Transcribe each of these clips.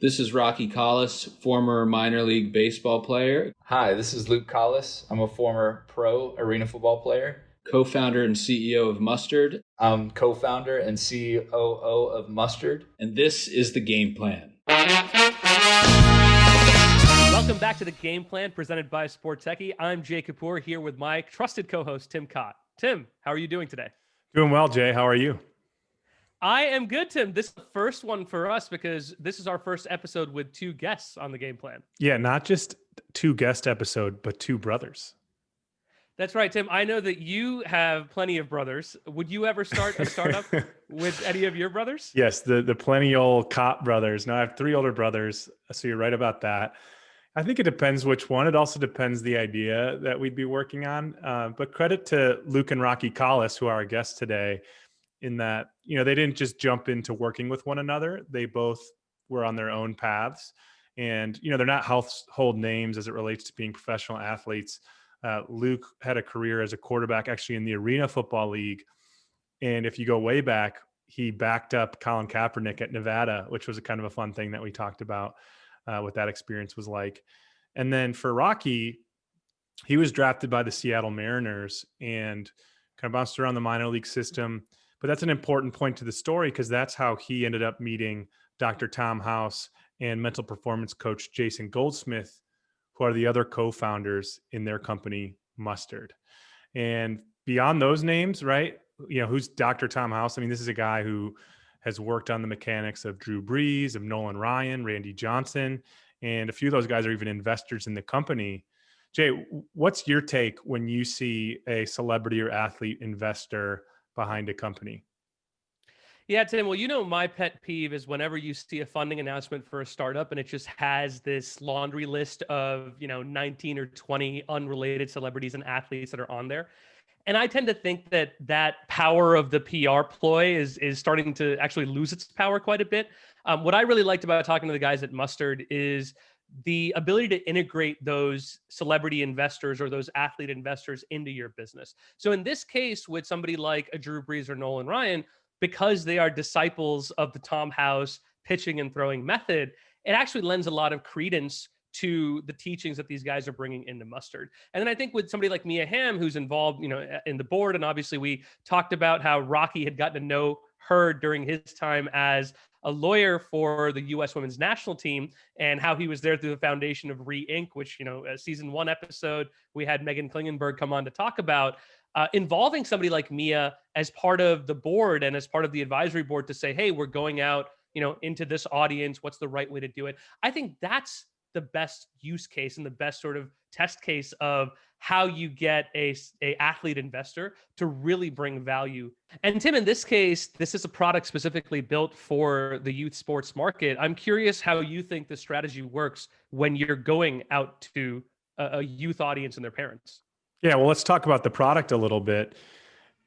This is Rocky Collis, former minor league baseball player. Hi, this is Luke Collis. I'm a former pro arena football player. Co-founder and CEO of Mustard. I'm co-founder and COO of Mustard. And this is The Game Plan. Welcome back to The Game Plan, presented by Sport Techie. I'm Jay Kapoor, here with my trusted co-host, Tim Cott. Tim, how are you doing today? Doing well, Jay. How are you? I am good, Tim. This is the first one for us because this is our first episode with two guests on The Game Plan. Yeah, not just two guest episode, but two brothers. That's right, Tim. I know that you have plenty of brothers. Would you ever start a startup with any of your brothers? Yes, the perennial Cott brothers. Now I have three older brothers, so you're right about that. I think it depends which one. It also depends the idea that we'd be working on. But credit to Luke and Rocky Collis, who are our guests today, in that, they didn't just jump into working with one another. They both were on their own paths. And, they're not household names as it relates to being professional athletes. Luke had a career as a quarterback actually in the Arena Football League. And if you go way back, he backed up Colin Kaepernick at Nevada, which was a kind of a fun thing that we talked about, what that experience was like. And then for Rocky, he was drafted by the Seattle Mariners and kind of bounced around the minor league system. But that's an important point to the story because that's how he ended up meeting Dr. Tom House and mental performance coach Jason Goldsmith, who are the other co-founders in their company, Mustard. And beyond those names, right, who's Dr. Tom House? I mean, this is a guy who has worked on the mechanics of Drew Brees, of Nolan Ryan, Randy Johnson, and a few of those guys are even investors in the company. Jay, what's your take when you see a celebrity or athlete investor behind a company? Yeah, Tim, well, my pet peeve is whenever you see a funding announcement for a startup and it just has this laundry list of, 19 or 20 unrelated celebrities and athletes that are on there. And I tend to think that power of the PR ploy is starting to actually lose its power quite a bit. What I really liked about talking to the guys at Mustard is the ability to integrate those celebrity investors or those athlete investors into your business. So in this case, with somebody like a Drew Brees or Nolan Ryan, because they are disciples of the Tom House pitching and throwing method, it actually lends a lot of credence to the teachings that these guys are bringing into Mustard. And then I think with somebody like Mia Hamm, who's involved, in the board, and obviously we talked about how Rocky had gotten to know her during his time as a lawyer for the U.S. Women's National Team and how he was there through the foundation of Re-Inc., which, a season 1 episode, we had Meghan Klingenberg come on to talk about. Involving somebody like Mia as part of the board and as part of the advisory board to say, hey, we're going out, into this audience. What's the right way to do it? I think that's the best use case and the best sort of test case of how you get a athlete investor to really bring value. And Tim, in this case, this is a product specifically built for the youth sports market. I'm curious how you think the strategy works when you're going out to a youth audience and their parents. Yeah, well, let's talk about the product a little bit.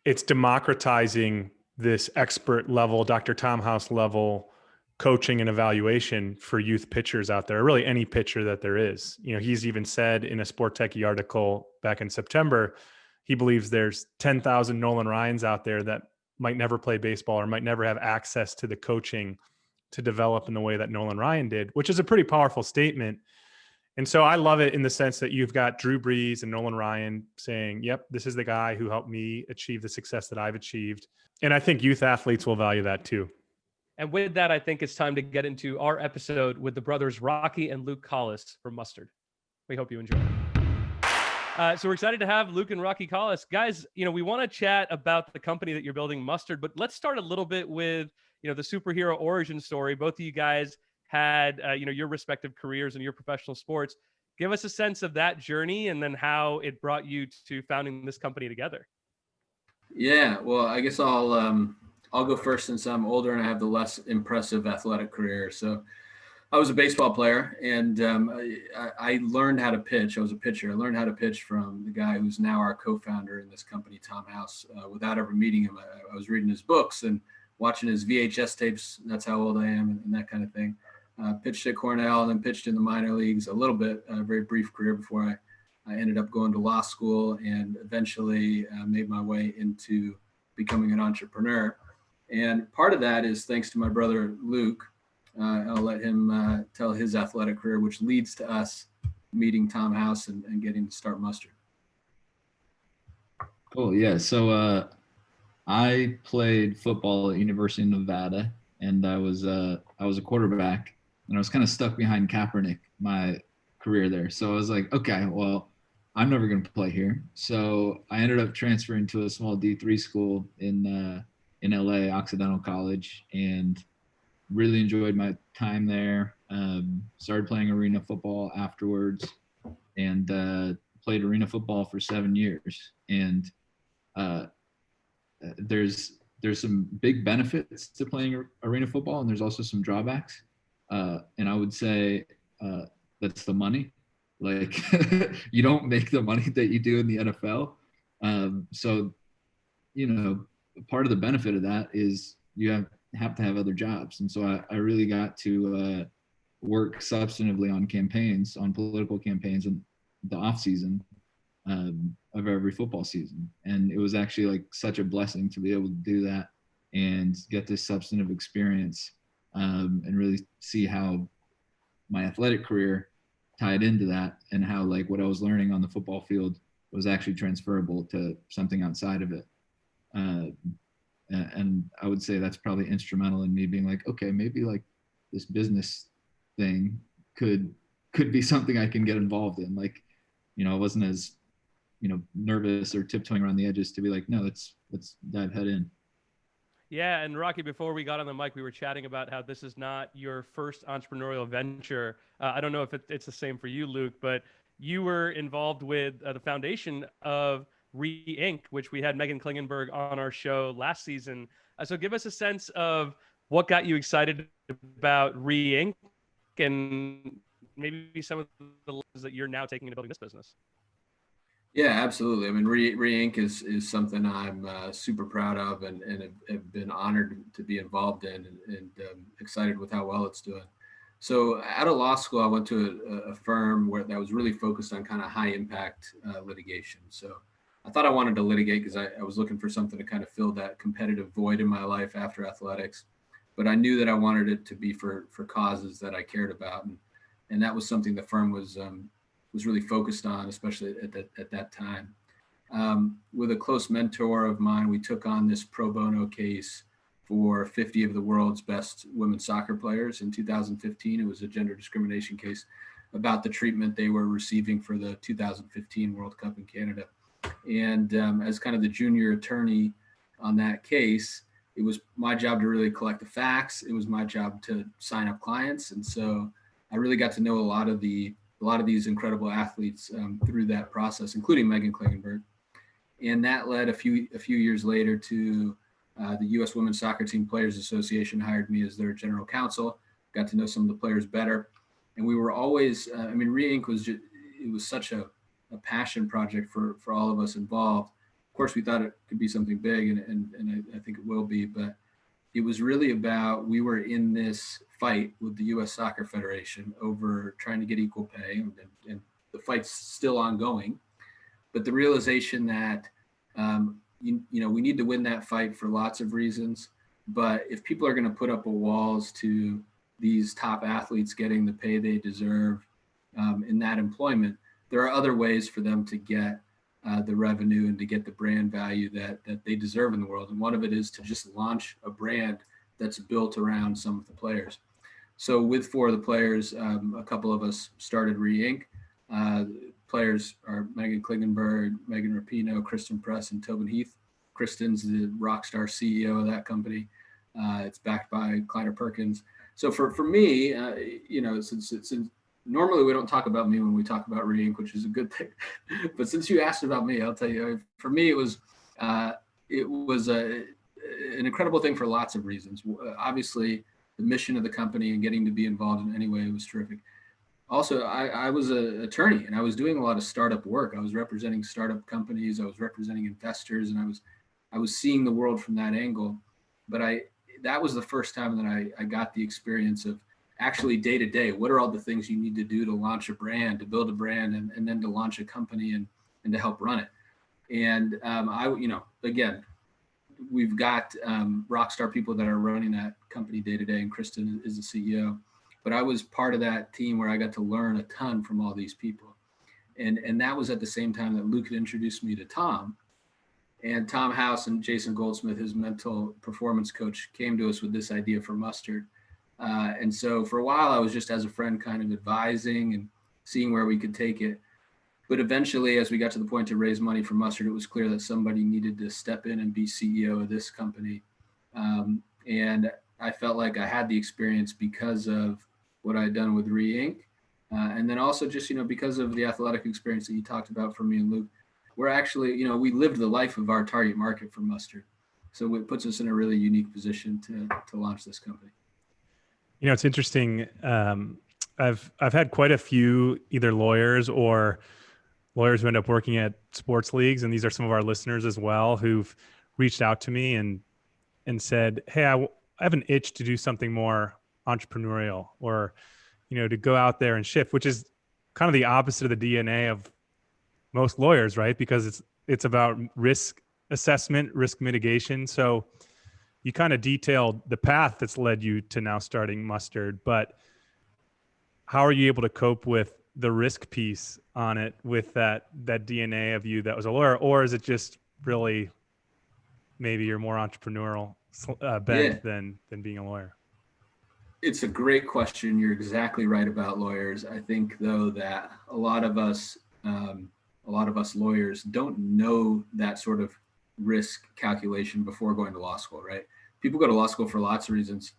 It's democratizing this expert level, Dr. Tom House level coaching and evaluation for youth pitchers out there, or really any pitcher that there is. He's even said in a Sport Techie article back in September, he believes there's 10,000 Nolan Ryans out there that might never play baseball or might never have access to the coaching to develop in the way that Nolan Ryan did, which is a pretty powerful statement. And so I love it in the sense that you've got Drew Brees and Nolan Ryan saying, yep, this is the guy who helped me achieve the success that I've achieved. And I think youth athletes will value that too. And with that, I think it's time to get into our episode with the brothers Rocky and Luke Collis from Mustard. We hope you enjoy. So we're excited to have Luke and Rocky Collis. Guys, we want to chat about the company that you're building, Mustard, but let's start a little bit with, the superhero origin story. Both of you guys had, your respective careers in your professional sports. Give us a sense of that journey and then how it brought you to founding this company together. Yeah, well, I guess I'll go first since I'm older and I have the less impressive athletic career. So I was a baseball player and I learned how to pitch. I was a pitcher. I learned how to pitch from the guy who's now our co-founder in this company, Tom House, without ever meeting him. I was reading his books and watching his VHS tapes. That's how old I am and that kind of thing. Pitched at Cornell and then pitched in the minor leagues a little bit, a very brief career before I ended up going to law school and eventually made my way into becoming an entrepreneur. And part of that is thanks to my brother, Luke. I'll let him tell his athletic career, which leads to us meeting Tom House and getting to start Mustard. Cool. Yeah. So I played football at University of Nevada, and I was a quarterback, and I was kind of stuck behind Kaepernick my career there. So I was like, okay, well, I'm never going to play here. So I ended up transferring to a small D3 school in LA, Occidental College, and really enjoyed my time there. Started playing arena football afterwards, and played arena football for 7 years. And there's some big benefits to playing arena football, and there's also some drawbacks. And I would say that's the money. Like you don't make the money that you do in the NFL. So, part of the benefit of that is you have to have other jobs. And so I really got to work substantively on campaigns, on political campaigns in the off season of every football season. And it was actually like such a blessing to be able to do that and get this substantive experience and really see how my athletic career tied into that, and how like what I was learning on the football field was actually transferable to something outside of it. And I would say that's probably instrumental in me being like, okay, maybe like this business thing could be something I can get involved in. Like, I wasn't as, nervous or tiptoeing around the edges to be like, no, let's dive head in. Yeah, and Rocky, before we got on the mic, we were chatting about how this is not your first entrepreneurial venture. I don't know if it's the same for you, Luke, but you were involved with the foundation of Re-Inc., which we had Megan Klingenberg on our show last season. So give us a sense of what got you excited about Re-Inc. and maybe some of the lessons that you're now taking into building this business. Yeah, absolutely. I mean, Re-Inc. is something I'm super proud of and have been honored to be involved in and excited with how well it's doing. So out of law school, I went to a firm that was really focused on kind of high impact litigation. So I thought I wanted to litigate because I was looking for something to kind of fill that competitive void in my life after athletics. But I knew that I wanted it to be for causes that I cared about. And that was something the firm was really focused on, especially at that time. With a close mentor of mine, we took on this pro bono case for 50 of the world's best women's soccer players in 2015. It was a gender discrimination case about the treatment they were receiving for the 2015 World Cup in Canada. And as kind of the junior attorney on that case, it was my job to really collect the facts. It was my job to sign up clients. And so I really got to know a lot of these incredible athletes through that process, including Megan Klingenberg. And that led a few years later to the U.S. Women's Soccer Team Players Association hired me as their general counsel, got to know some of the players better. And we were always, Re-Inc. was such a passion project for all of us involved. Of course, we thought it could be something big, and I think it will be, but it was really about, we were in this fight with the U.S. Soccer Federation over trying to get equal pay, and the fight's still ongoing. But the realization that, we need to win that fight for lots of reasons. But if people are going to put up walls to these top athletes getting the pay they deserve in that employment, there are other ways for them to get the revenue and to get the brand value that they deserve in the world. And one of it is to just launch a brand that's built around some of the players. So with 4 of the players, a couple of us started Re-Inc. Players are Megan Klingenberg, Megan Rapinoe, Christen Press, and Tobin Heath. Kristen's the rock star CEO of that company. It's backed by Kleiner Perkins. So for me, since normally we don't talk about me when we talk about Re-Inc., which is a good thing. But since you asked about me, I'll tell you, for me, it was an incredible thing for lots of reasons. Obviously, the mission of the company and getting to be involved in any way was terrific. Also, I was an attorney, and I was doing a lot of startup work. I was representing startup companies. I was representing investors, and I was seeing the world from that angle. But that was the first time that I got the experience of actually day to day, what are all the things you need to do to launch a brand, to build a brand, and then to launch a company and to help run it. And again, we've got rock star people that are running that company day to day, and Christen is the CEO. But I was part of that team where I got to learn a ton from all these people. And that was at the same time that Luke had introduced me to Tom. And Tom House and Jason Goldsmith, his mental performance coach, came to us with this idea for Mustard. And so for a while, I was just as a friend kind of advising and seeing where we could take it. But eventually, as we got to the point to raise money for Mustard, it was clear that somebody needed to step in and be CEO of this company. And I felt like I had the experience because of what I had done with Re-Inc. And then also just, because of the athletic experience that you talked about from me and Luke, we're actually, we lived the life of our target market for Mustard. So it puts us in a really unique position to launch this company. It's interesting. I've had quite a few either lawyers or lawyers who end up working at sports leagues, and these are some of our listeners as well, who've reached out to me and said, hey, I have an itch to do something more entrepreneurial, or to go out there and shift, which is kind of the opposite of the DNA of most lawyers, right? Because it's about risk assessment, risk mitigation. So you kind of detailed the path that's led you to now starting Mustard, but how are you able to cope with the risk piece on it with that DNA of you that was a lawyer? Or is it just really maybe you're more entrepreneurial bent than being a lawyer? It's a great question. You're exactly right about lawyers. I think though that a lot of us lawyers don't know that sort of risk calculation before going to law school, right? People go to law school for lots of reasons.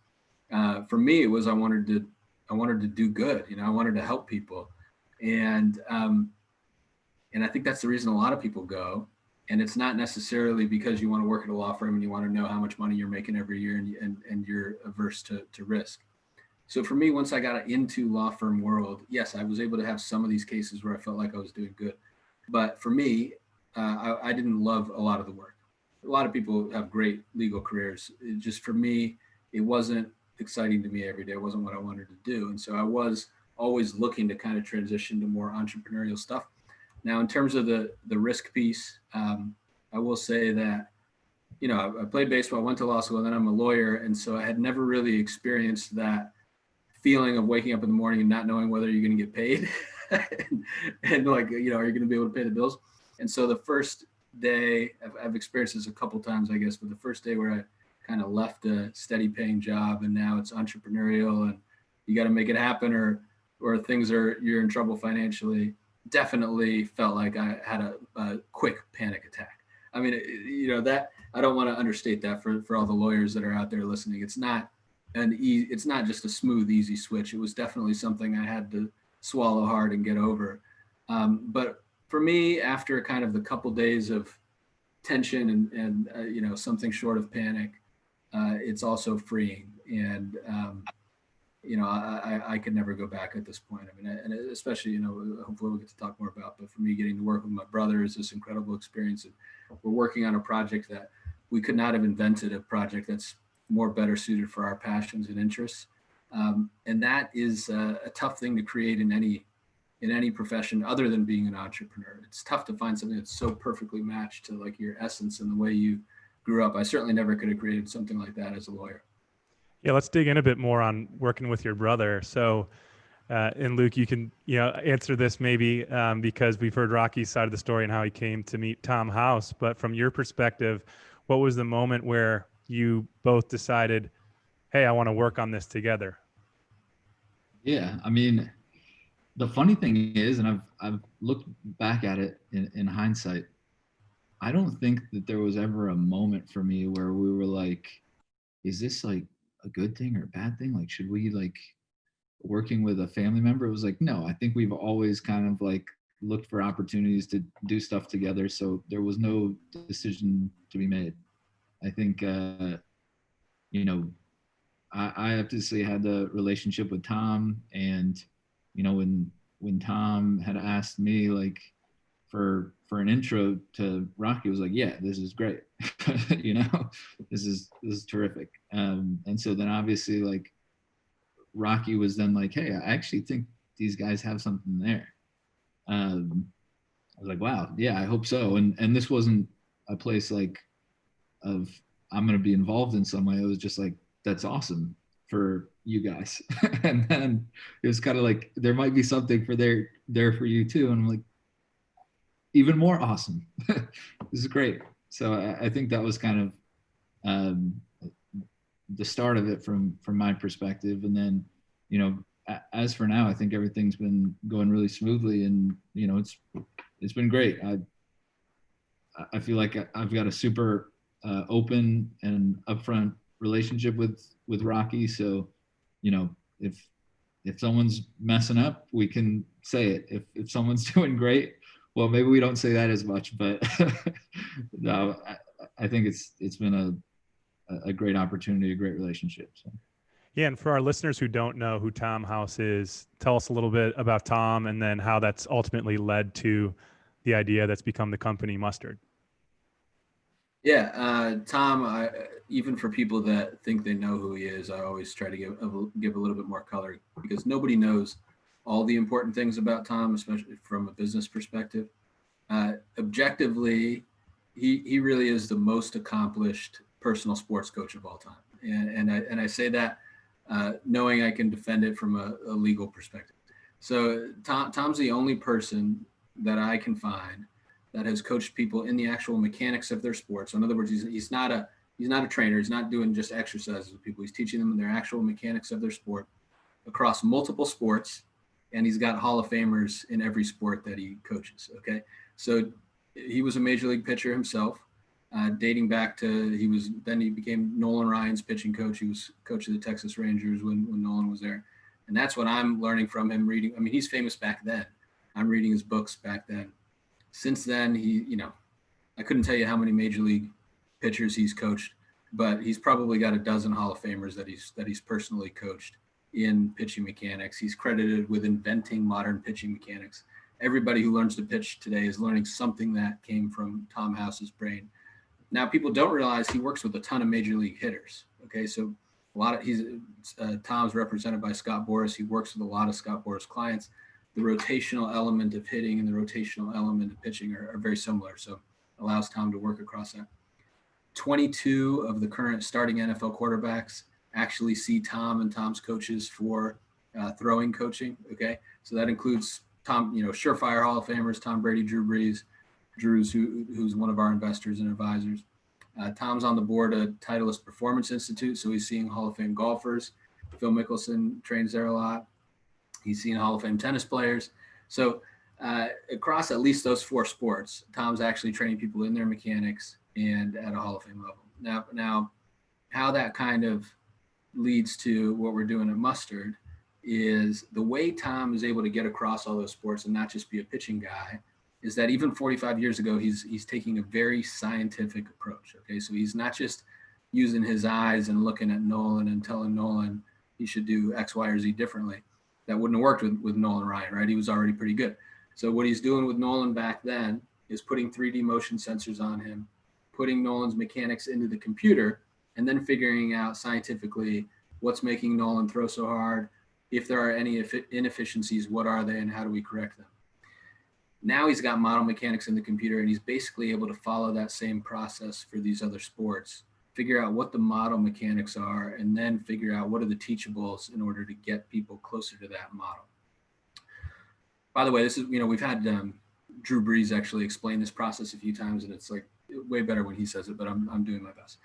For me, it was I wanted to do good. I wanted to help people, and I think that's the reason a lot of people go. And it's not necessarily because you want to work at a law firm and you want to know how much money you're making every year and you're averse to risk. So for me, once I got into law firm world, yes, I was able to have some of these cases where I felt like I was doing good. But for me, I didn't love a lot of the work. A lot of people have great legal careers. For me, it wasn't exciting to me every day. It wasn't what I wanted to do. And so I was always looking to kind of transition to more entrepreneurial stuff. Now, in terms of the risk piece, I will say that, I played baseball, went to law school, and then I'm a lawyer. And so I had never really experienced that feeling of waking up in the morning and not knowing whether you're going to get paid and like, are you going to be able to pay the bills? And so the first day, I've experienced this a couple times, I guess, but the first day where I kind of left a steady paying job and now it's entrepreneurial and you got to make it happen or you're in trouble financially, definitely felt like I had a quick panic attack. I mean, that I don't want to understate that for all the lawyers that are out there listening. It's not just a smooth, easy switch. It was definitely something I had to swallow hard and get over. But for me, after kind of the couple days of tension and something short of panic, it's also freeing. And I could never go back at this point. I mean, and especially, hopefully we'll get to talk more about, but for me, getting to work with my brother is this incredible experience. And we're working on a project that we could not have invented, a project that's better suited for our passions and interests. And that is a tough thing to create in any profession other than being an entrepreneur. It's tough to find something that's so perfectly matched to like your essence and the way you grew up. I certainly never could have created something like that as a lawyer. Yeah, let's dig in a bit more on working with your brother. So, and Luke, you can answer this maybe because we've heard Rocky's side of the story and how he came to meet Tom House. But from your perspective, what was the moment where you both decided, hey, I want to work on this together? Yeah, I mean, the funny thing is, and I've looked back at it in hindsight, I don't think that there was ever a moment for me where we were like, is this like a good thing or a bad thing? Like, should we like working with a family member? It was like, no, I think we've always kind of like looked for opportunities to do stuff together. So there was no decision to be made. I think, I obviously had the relationship with Tom, and, when Tom had asked me like for an intro to Rocky, was like, yeah, this is great. This is terrific. And so then obviously like Rocky was then like, hey, I actually think these guys have something there. I was like, wow, yeah, I hope so. And this wasn't a place like of I'm going to be involved in some way. It was just like, that's awesome for you guys. And then it was kind of like, there might be something there for you too. And I'm like, even more awesome. This is great. So I think that was kind of the start of it from my perspective. And then, you know, as for now, I think everything's been going really smoothly, and, you know, it's been great. I feel like I've got a super open and upfront relationship with Rocky. So, you know, if someone's messing up, we can say it. If someone's doing great, well, maybe we don't say that as much, but no, I think it's been a great opportunity, a great relationship. So. Yeah, and for our listeners who don't know who Tom House is, tell us a little bit about Tom, and then how that's ultimately led to the idea that's become the company Mustard. Yeah, Tom, even for people that think they know who he is, I always try to give a little bit more color, because nobody knows all the important things about Tom, especially from a business perspective. Objectively, he really is the most accomplished personal sports coach of all time. And I say that knowing I can defend it from a legal perspective. So Tom's the only person that I can find that has coached people in the actual mechanics of their sport. So in other words, he's not a trainer. He's not doing just exercises with people. He's teaching them their actual mechanics of their sport across multiple sports. And he's got Hall of Famers in every sport that he coaches. Okay. So he was a major league pitcher himself, dating back to, then he became Nolan Ryan's pitching coach. He was coach of the Texas Rangers when Nolan was there. And that's what I'm learning from him, reading. I mean, he's famous back then. I'm reading his books back then. Since then, I couldn't tell you how many major league pitchers he's coached, but he's probably got a dozen Hall of Famers that he's personally coached in pitching mechanics. He's credited with inventing modern pitching mechanics. Everybody who learns to pitch today is learning something that came from Tom House's brain. Now, people don't realize he works with a ton of major league hitters. Okay, so Tom's represented by Scott Boras. He works with a lot of Scott Boras clients. The rotational element of hitting and the rotational element of pitching are very similar. So allows Tom to work across that. 22 of the current starting NFL quarterbacks actually see Tom and Tom's coaches for throwing coaching. Okay. So that includes Tom, surefire Hall of Famers, Tom Brady, Drew Brees, who's one of our investors and advisors. Tom's on the board of Titleist Performance Institute. So he's seeing Hall of Fame golfers. Phil Mickelson trains there a lot. He's seen Hall of Fame tennis players. So across at least those four sports, Tom's actually training people in their mechanics and at a Hall of Fame level. Now, how that kind of leads to what we're doing at Mustard is the way Tom is able to get across all those sports and not just be a pitching guy is that even 45 years ago, he's taking a very scientific approach. Okay, so he's not just using his eyes and looking at Nolan and telling Nolan he should do X, Y, or Z differently. That wouldn't have worked with Nolan Ryan, right? He was already pretty good. So what he's doing with Nolan back then is putting 3D motion sensors on him, putting Nolan's mechanics into the computer, and then figuring out scientifically what's making Nolan throw so hard. If there are any inefficiencies, what are they and how do we correct them? Now he's got model mechanics in the computer, and he's basically able to follow that same process for these other sports, figure out what the model mechanics are, and then figure out what are the teachables in order to get people closer to that model. By the way, this is, we've had Drew Brees actually explain this process a few times, and it's like way better when he says it, but I'm doing my best.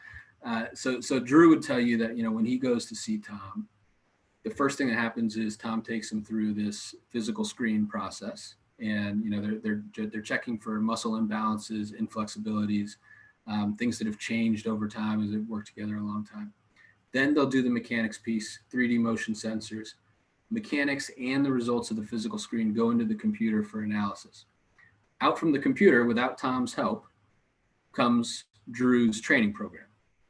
So Drew would tell you that, when he goes to see Tom, the first thing that happens is Tom takes him through this physical screen process, and, they're checking for muscle imbalances, inflexibilities, things that have changed over time as they've worked together a long time. Then they'll do the mechanics piece, 3D motion sensors. Mechanics and the results of the physical screen go into the computer for analysis. Out from the computer, without Tom's help, comes Drew's training program.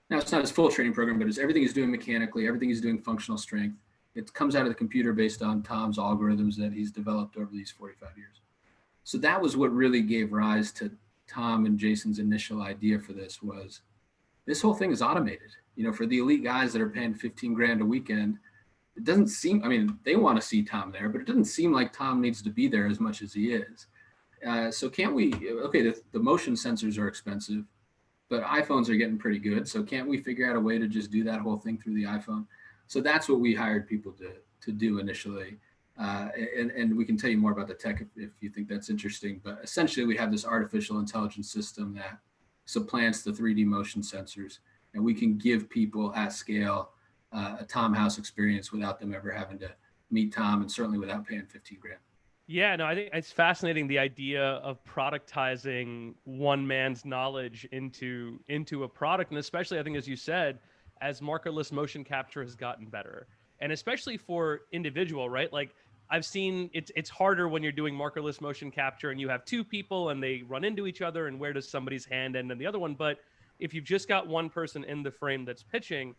Now, it's not his full training program, but it's everything he's doing mechanically, everything he's doing functional strength. It comes out of the computer based on Tom's algorithms that he's developed over these 45 years. So that was what really gave rise to Tom and Jason's initial idea for this. Was this whole thing is automated. For the elite guys that are paying 15 grand a weekend, it doesn't seem, they want to see Tom there, but it doesn't seem like Tom needs to be there as much as he is. So can't we, the motion sensors are expensive. but iPhones are getting pretty good. So can't we figure out a way to just do that whole thing through the iPhone? So that's what we hired people to do initially. And we can tell you more about the tech if you think that's interesting. But essentially, we have this artificial intelligence system that supplants the 3D motion sensors, and we can give people at scale a Tom House experience without them ever having to meet Tom, and certainly without paying 15 grand. Yeah, no, I think it's fascinating, the idea of productizing one man's knowledge into a product. And especially, I think, as you said, as markerless motion capture has gotten better, and especially for individual, right? Like, I've seen it's harder when you're doing markerless motion capture and you have two people and they run into each other, and where does somebody's hand end and the other one? But if you've just got one person in the frame that's pitching,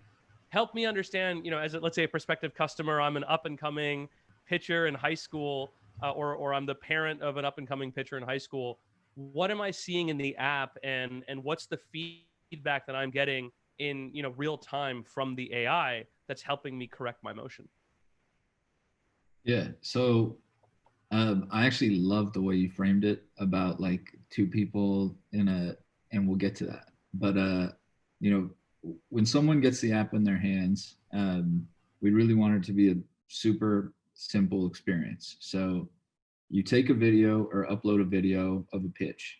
help me understand, as let's say a prospective customer, I'm an up and coming pitcher in high school, or I'm the parent of an up and coming pitcher in high school. What am I seeing in the app, and what's the feedback that I'm getting in real time from the AI that's helping me correct my motion? Yeah. So I actually love the way you framed it about like two people and we'll get to that. But when someone gets the app in their hands, we really want it to be a super simple experience. So you take a video or upload a video of a pitch.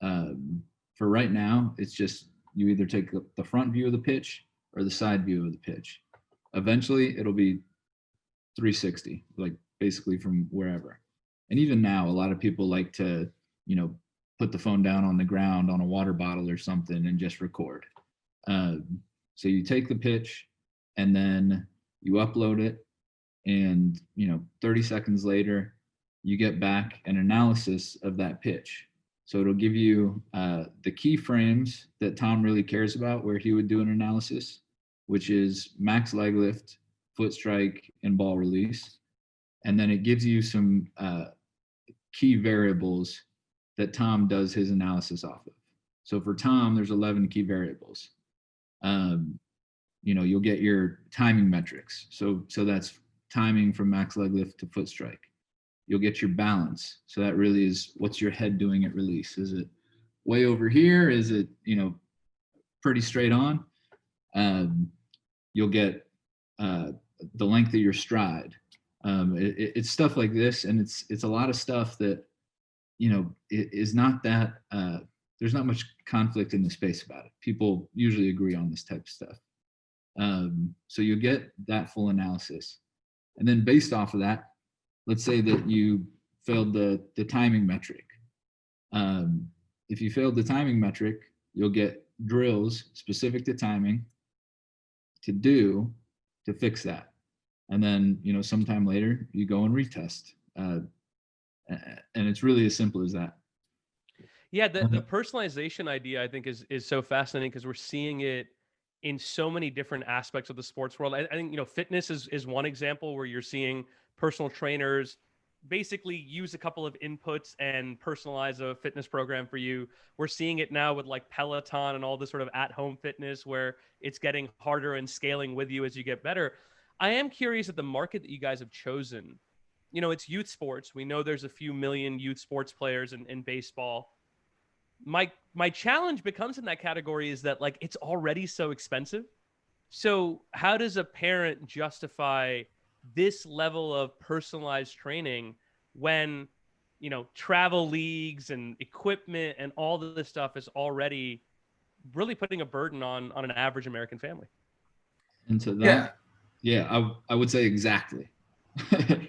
For right now, it's just you either take the front view of the pitch or the side view of the pitch. Eventually, it'll be 360, like basically from wherever. And even now, a lot of people like to, put the phone down on the ground on a water bottle or something and just record. So you take the pitch and then you upload it, and 30 seconds later, you get back an analysis of that pitch. So it'll give you the key frames that Tom really cares about, where he would do an analysis, which is max leg lift, foot strike, and ball release. And then it gives you some key variables that Tom does his analysis off of. So for Tom, there's 11 key variables. You'll get your timing metrics. So that's timing from max leg lift to foot strike. You'll get your balance. So that really is, what's your head doing at release? Is it way over here? Is it, pretty straight on? You'll get the length of your stride. It's stuff like this, and it's a lot of stuff that it is not that there's not much conflict in the space about it. People usually agree on this type of stuff. So you get that full analysis, and then based off of that, let's say that you failed the timing metric. If you failed the timing metric, you'll get drills specific to timing to fix that. And then, sometime later you go and retest. And it's really as simple as that. Yeah. The personalization idea, I think, is so fascinating, because we're seeing it in so many different aspects of the sports world. I think, fitness is one example where you're seeing personal trainers basically use a couple of inputs and personalize a fitness program for you. We're seeing it now with like Peloton and all this sort of at-home fitness, where it's getting harder and scaling with you as you get better. I am curious at the market that you guys have chosen. It's youth sports. We know there's a few million youth sports players in baseball. My challenge becomes in that category is that, like, it's already so expensive. So how does a parent justify this level of personalized training when, travel leagues and equipment and all of this stuff is already really putting a burden on an average American family? And to that, yeah, I would say exactly.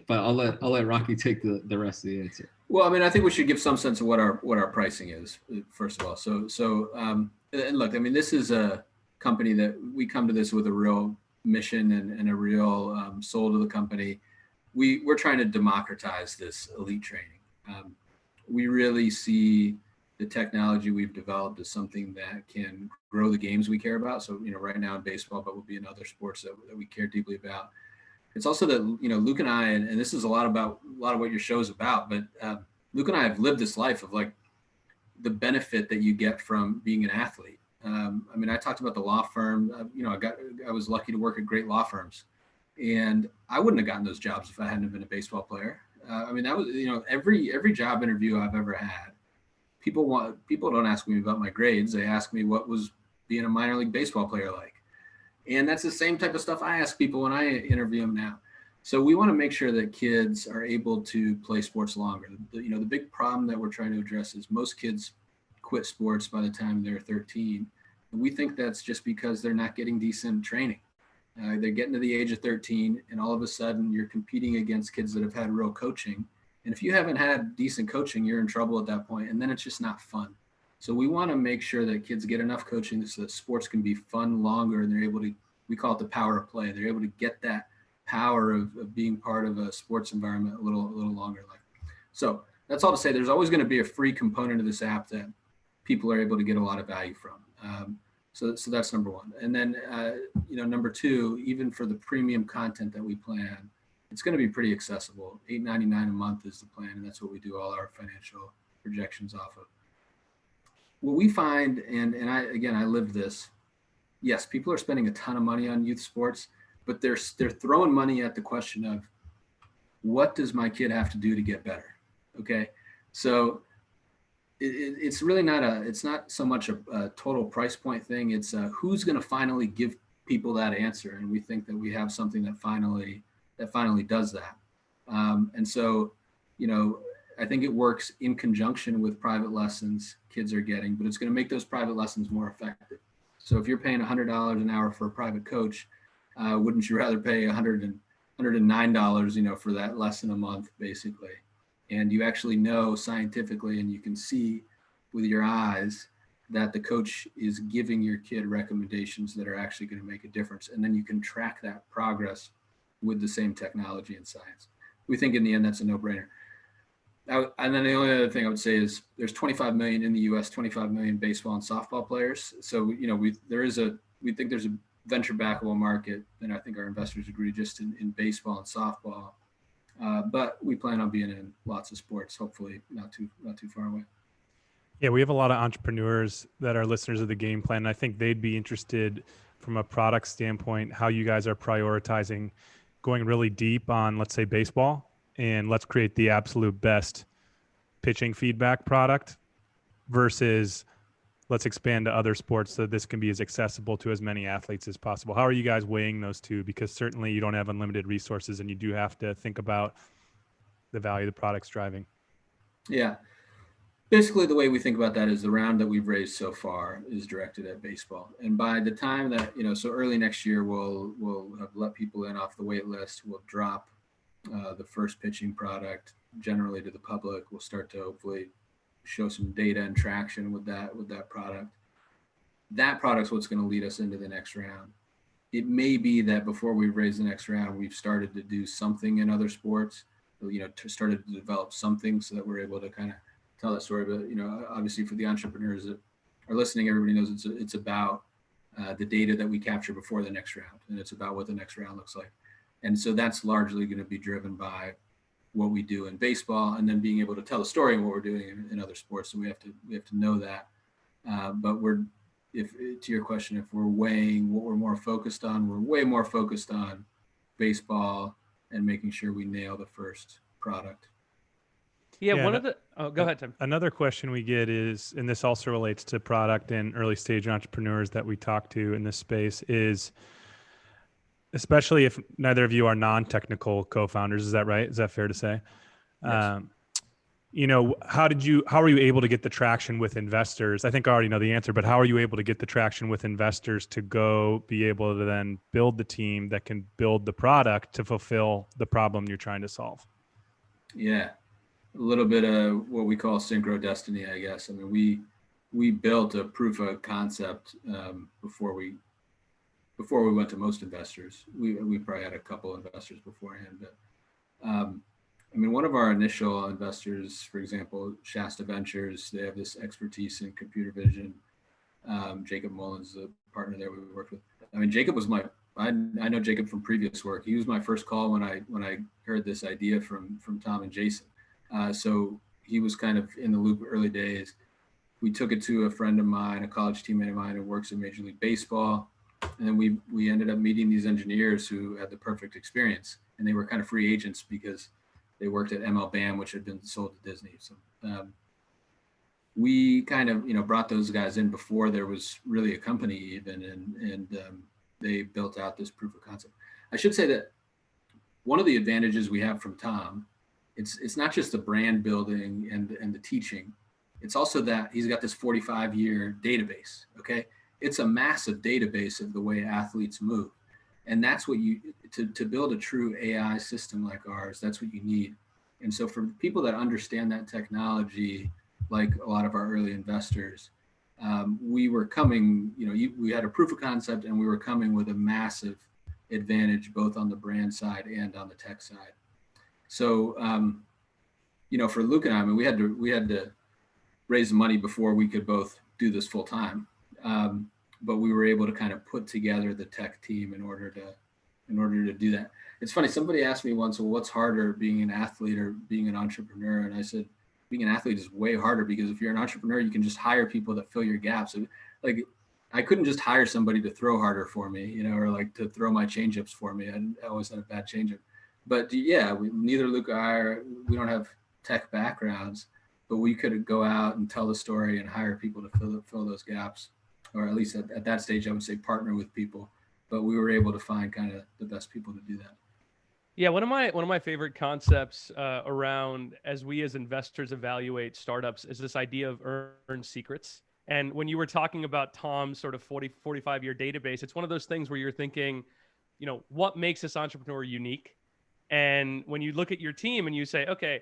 But I'll let Rocky take the rest of the answer. Well, I mean, I think we should give some sense of what our pricing is, first of all. So and look, I mean, this is a company that we come to this with a real mission and a real soul to the company. We're trying to democratize this elite training. We really see the technology we've developed as something that can grow the games we care about. So, right now in baseball, but will be in other sports that we care deeply about. It's also that, Luke and I, and this is a lot of what your show is about, but Luke and I have lived this life of like the benefit that you get from being an athlete. I mean, I talked about the law firm, I was lucky to work at great law firms, and I wouldn't have gotten those jobs if I hadn't been a baseball player. I mean, that was, every job interview I've ever had, people don't ask me about my grades. They ask me what was being a minor league baseball player like. And that's the same type of stuff I ask people when I interview them now. So we want to make sure that kids are able to play sports longer. The big problem that we're trying to address is most kids quit sports by the time they're 13. And we think that's just because they're not getting decent training. They're getting to the age of 13, and all of a sudden you're competing against kids that have had real coaching. And if you haven't had decent coaching, you're in trouble at that point, and then it's just not fun. So we want to make sure that kids get enough coaching so that sports can be fun longer, and they're able to, we call it the power of play. They're able to get that power of being part of a sports environment a little longer. So that's all to say, there's always going to be a free component of this app that people are able to get a lot of value from. So that's number one. And then, number two, even for the premium content that we plan, it's going to be pretty accessible. $8.99 a month is the plan, and that's what we do all our financial projections off of. What we find, and I lived this, yes, people are spending a ton of money on youth sports, but they're throwing money at the question of, what does my kid have to do to get better? Okay, so it's really it's not so much a total price point thing. It's who's going to finally give people that answer, and we think that we have something that finally does that. And so, I think it works in conjunction with private lessons kids are getting, but it's going to make those private lessons more effective. So if you're paying $100 an hour for a private coach, wouldn't you rather pay $109, for that lesson a month, basically? And you actually know scientifically, and you can see with your eyes that the coach is giving your kid recommendations that are actually going to make a difference. And then you can track that progress with the same technology and science. We think in the end, that's a no-brainer. And then the only other thing I would say is there's 25 million in the US, 25 million baseball and softball players. So, we think there's a venture backable market, and I think our investors agree, just in baseball and softball. But we plan on being in lots of sports, hopefully not too far away. Yeah, we have a lot of entrepreneurs that are listeners of the game plan. And I think they'd be interested from a product standpoint, how you guys are prioritizing going really deep on, let's say, baseball, and let's create the absolute best pitching feedback product versus let's expand to other sports so this can be as accessible to as many athletes as possible. How are you guys weighing those two? Because certainly you don't have unlimited resources, and you do have to think about the value the product's driving. Yeah. Basically, the way we think about that is the round that we've raised so far is directed at baseball. And by the time that, so early next year, we'll have let people in off the wait list. We'll drop the first pitching product generally to the public. We'll start to hopefully show some data and traction with that product. That product's what's going to lead us into the next round. It may be that before we raise the next round, we've started to do something in other sports, started to develop something so that we're able to kind of tell that story. But, obviously for the entrepreneurs that are listening, everybody knows it's about the data that we capture before the next round, and it's about what the next round looks like. And so that's largely going to be driven by what we do in baseball, and then being able to tell the story of what we're doing in other sports. So we have to know that. But to your question, if we're weighing what we're more focused on, we're way more focused on baseball and making sure we nail the first product. Yeah, go ahead, Tim. Another question we get is, and this also relates to product and early stage entrepreneurs that we talk to in this space, is especially if neither of you are non-technical co-founders, is that right? Is that fair to say? Yes. How were you able to get the traction with investors? I think I already know the answer, but how are you able to get the traction with investors to go be able to then build the team that can build the product to fulfill the problem you're trying to solve? Yeah. A little bit of what we call synchro destiny, I guess. I mean, we built a proof of concept before we went to most investors. We probably had a couple investors beforehand, but one of our initial investors, for example, Shasta Ventures, they have this expertise in computer vision. Jacob Mullins, the partner there we worked with. Jacob was I know Jacob from previous work. He was my first call when I heard this idea from Tom and Jason. So he was kind of in the loop early days. We took it to a friend of mine, a college teammate of mine who works in Major League Baseball. And then we ended up meeting these engineers who had the perfect experience, and they were kind of free agents because they worked at ML BAM, which had been sold to Disney. So we kind of, brought those guys in before there was really a company even, and they built out this proof of concept. I should say that one of the advantages we have from Tom, it's not just the brand building and the teaching, it's also that he's got this 45-year database, okay? It's a massive database of the way athletes move. And that's what to build a true AI system like ours, that's what you need. And so for people that understand that technology, like a lot of our early investors, we were coming, we had a proof of concept, and we were coming with a massive advantage both on the brand side and on the tech side. So, for Luke and I mean, we had to raise the money before we could both do this full time. But we were able to kind of put together the tech team in order to do that. It's funny, somebody asked me once, well, what's harder, being an athlete or being an entrepreneur? And I said, being an athlete is way harder, because if you're an entrepreneur, you can just hire people that fill your gaps. Like, I couldn't just hire somebody to throw harder for me, or like to throw my changeups for me. I always had a bad changeup. But yeah, neither Luke or I we don't have tech backgrounds, but we could go out and tell the story and hire people to fill those gaps, or at least at that stage, I would say partner with people. But we were able to find kind of the best people to do that. Yeah, one of my favorite concepts around as we as investors evaluate startups is this idea of earned secrets. And when you were talking about Tom's sort of 45-year database, it's one of those things where you're thinking, what makes this entrepreneur unique? And when you look at your team and you say, okay,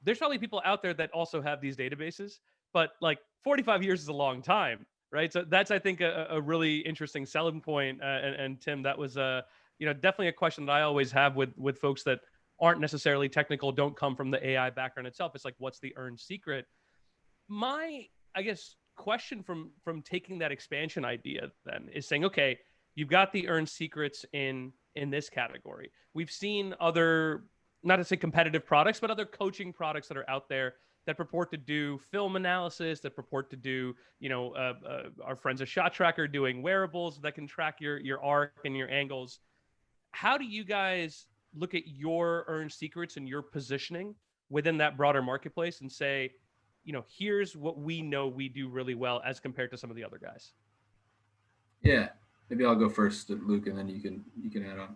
there's probably people out there that also have these databases, but like 45 years is a long time, right? So that's, I think, a really interesting selling point. And Tim, that was definitely a question that I always have with folks that aren't necessarily technical, don't come from the AI background itself. It's like, what's the earned secret? My, I guess, question from taking that expansion idea then is saying, okay, you've got the earned secrets in this category. We've seen other, not to say competitive products, but other coaching products that are out there that purport to do film analysis, that purport to do, our friends at Shot Tracker doing wearables that can track your arc and your angles. How do you guys look at your earned secrets and your positioning within that broader marketplace and say, here's what we know we do really well as compared to some of the other guys? Yeah, maybe I'll go first, Luke, and then you can add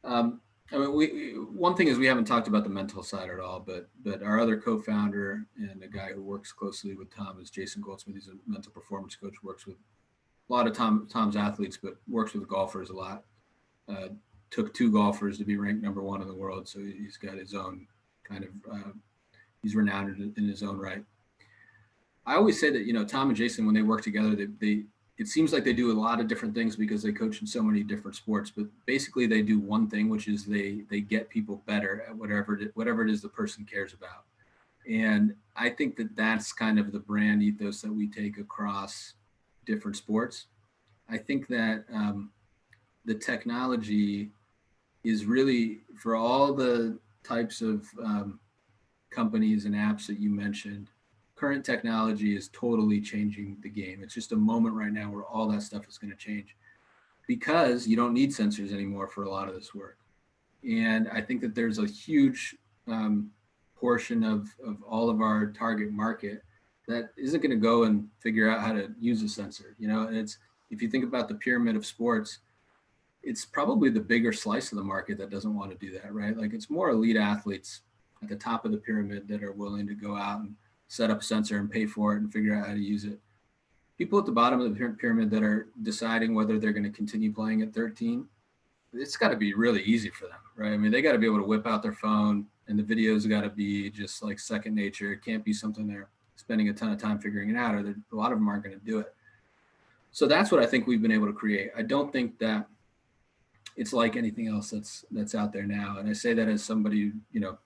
on. One thing is we haven't talked about the mental side at all, but our other co-founder and a guy who works closely with Tom is Jason Goldsmith. He's a mental performance coach, works with a lot of Tom's athletes, but works with golfers a lot. Took 2 golfers to be ranked #1 in the world, so he's got his own kind of he's renowned in his own right. I always say that Tom and Jason, when they work together, it seems like they do a lot of different things because they coach in so many different sports, but basically they do one thing, which is they get people better at whatever it is the person cares about. And I think that that's kind of the brand ethos that we take across different sports. I think that the technology is really, for all the types of companies and apps that you mentioned, current technology is totally changing the game. It's just a moment right now where all that stuff is going to change, because you don't need sensors anymore for a lot of this work. And I think that there's a huge portion of all of our target market that isn't going to go and figure out how to use a sensor. And it's, if you think about the pyramid of sports, it's probably the bigger slice of the market that doesn't want to do that, right? Like, it's more elite athletes at the top of the pyramid that are willing to go out and set up a sensor and pay for it and figure out how to use it. People at the bottom of the pyramid that are deciding whether they're going to continue playing at 13, it's got to be really easy for them, right? I mean, they got to be able to whip out their phone, and the videos got to be just like second nature. It can't be something they're spending a ton of time figuring it out, or a lot of them aren't going to do it. So that's what I think we've been able to create. I don't think that it's like anything else that's out there now. And I say that as somebody who,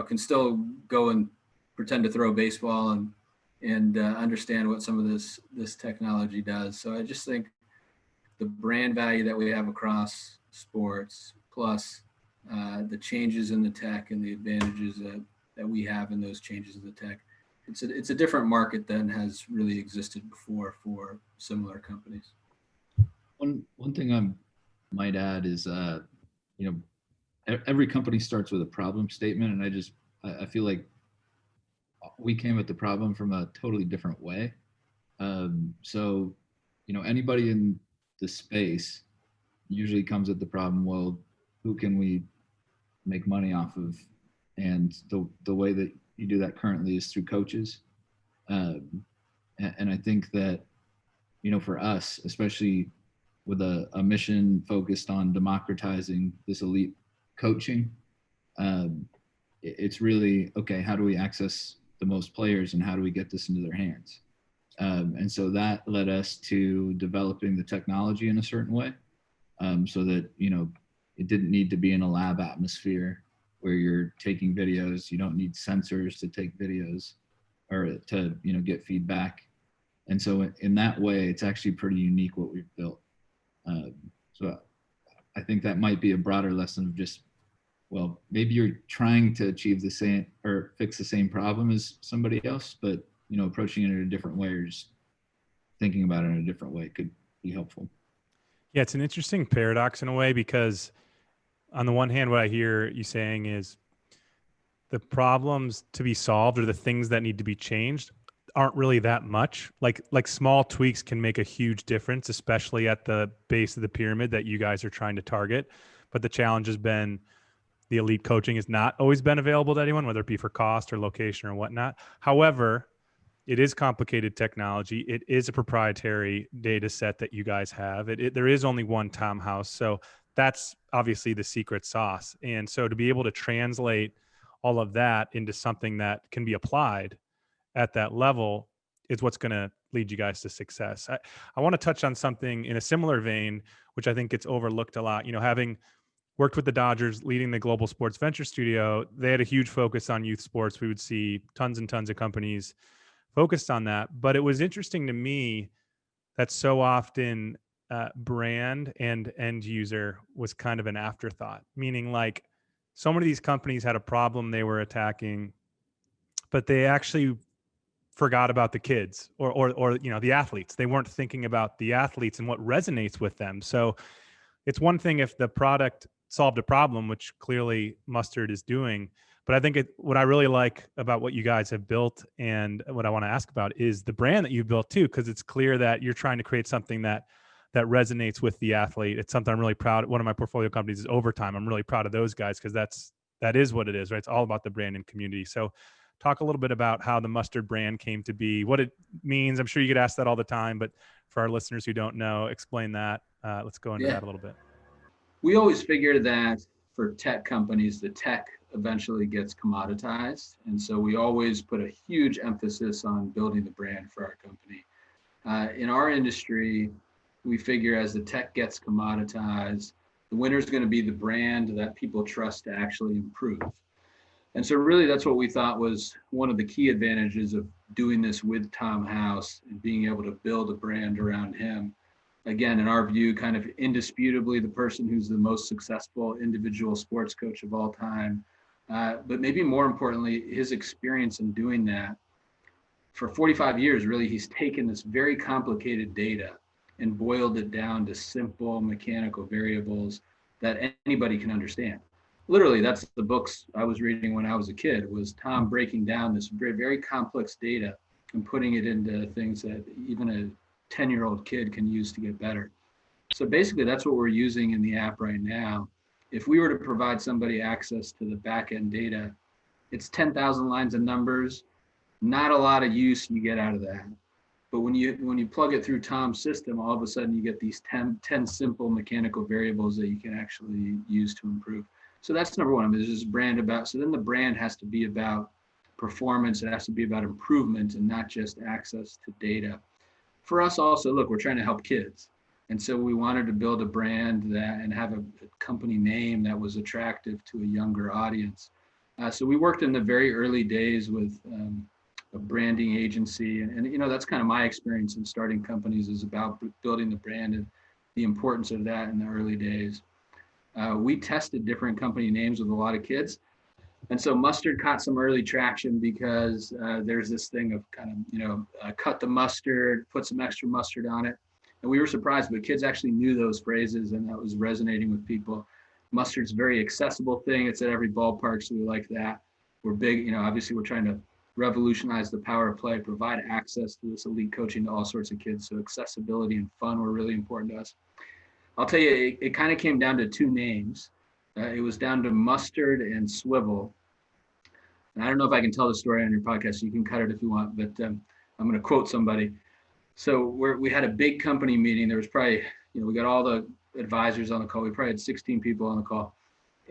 can still go and pretend to throw a baseball and understand what some of this technology does. So I just think the brand value that we have across sports, plus the changes in the tech and the advantages that we have in those changes in the tech, it's a different market than has really existed before for similar companies. One thing I might add is, every company starts with a problem statement, and I feel like we came at the problem from a totally different way. So, anybody in the space usually comes at the problem, well, who can we make money off of? And the way that you do that currently is through coaches. And I think that, for us, especially with a mission focused on democratizing this elite coaching, it's really, okay, how do we access the most players and how do we get this into their hands? And so that led us to developing the technology in a certain way, so that, it didn't need to be in a lab atmosphere where you're taking videos. You don't need sensors to take videos or to, get feedback. And so in that way, it's actually pretty unique what we've built. So I think that might be a broader lesson of just, well, maybe you're trying to achieve the same or fix the same problem as somebody else, but, approaching it in a different way or just thinking about it in a different way could be helpful. Yeah, it's an interesting paradox in a way, because on the one hand, what I hear you saying is the problems to be solved or the things that need to be changed aren't really that much. Like small tweaks can make a huge difference, especially at the base of the pyramid that you guys are trying to target. But the challenge has been the elite coaching has not always been available to anyone, whether it be for cost or location or whatnot. However, it is complicated technology. It is a proprietary data set that you guys have. There is only one Tom House. So that's obviously the secret sauce. And so to be able to translate all of that into something that can be applied at that level is what's going to lead you guys to success. I want to touch on something in a similar vein, which I think gets overlooked a lot. Having worked with the Dodgers, leading the Global Sports Venture Studio, they had a huge focus on youth sports. We would see tons and tons of companies focused on that. But it was interesting to me that so often brand and end user was kind of an afterthought, meaning like so many of these companies had a problem they were attacking, but they actually forgot about the kids or the athletes. They weren't thinking about the athletes and what resonates with them. So it's one thing if the product solved a problem, which clearly Mustard is doing. But I think what I really like about what you guys have built and what I want to ask about is the brand that you've built too, because it's clear that you're trying to create something that resonates with the athlete. It's something I'm really proud of. One of my portfolio companies is Overtime. I'm really proud of those guys because that is what it is, right? It's all about the brand and community. So talk a little bit about how the Mustard brand came to be, what it means. I'm sure you get asked that all the time, but for our listeners who don't know, explain that. Let's go into that a little bit. We always figure that for tech companies, the tech eventually gets commoditized. And so we always put a huge emphasis on building the brand for our company. In our industry, we figure as the tech gets commoditized, the winner is going to be the brand that people trust to actually improve. And so really that's what we thought was one of the key advantages of doing this with Tom House and being able to build a brand around him. Again, in our view, kind of indisputably the person who's the most successful individual sports coach of all time. But maybe more importantly, his experience in doing that. For 45 years, really, he's taken this very complicated data and boiled it down to simple mechanical variables that anybody can understand. Literally, that's the books I was reading when I was a kid, was Tom breaking down this very, very complex data and putting it into things that even a 10-year-old kid can use to get better. So basically, that's what we're using in the app right now. If we were to provide somebody access to the back-end data, it's 10,000 lines of numbers, not a lot of use you get out of that. But when you plug it through Tom's system, all of a sudden you get these 10 simple mechanical variables that you can actually use to improve. So that's number one. There's this brand about, so then the brand has to be about performance. It has to be about improvement and not just access to data. For us also, look, we're trying to help kids. And so we wanted to build a brand that and have a company name that was attractive to a younger audience. So we worked in the very early days with a branding agency. And you know, that's kind of my experience in starting companies, is about building the brand and the importance of that in the early days. We tested different company names with a lot of kids. And so Mustard caught some early traction because there's this thing of kind of, cut the mustard, put some extra mustard on it. And we were surprised, but kids actually knew those phrases and that was resonating with people. Mustard's a very accessible thing. It's at every ballpark, so we like that. We're big, obviously we're trying to revolutionize the power of play, provide access to this elite coaching to all sorts of kids. So accessibility and fun were really important to us. I'll tell you, it kind of came down to two names. It was down to Mustard and Swivel. And I don't know if I can tell the story on your podcast, so you can cut it if you want, but I'm going to quote somebody. So we had a big company meeting. There was probably, we got all the advisors on the call. We probably had 16 people on the call.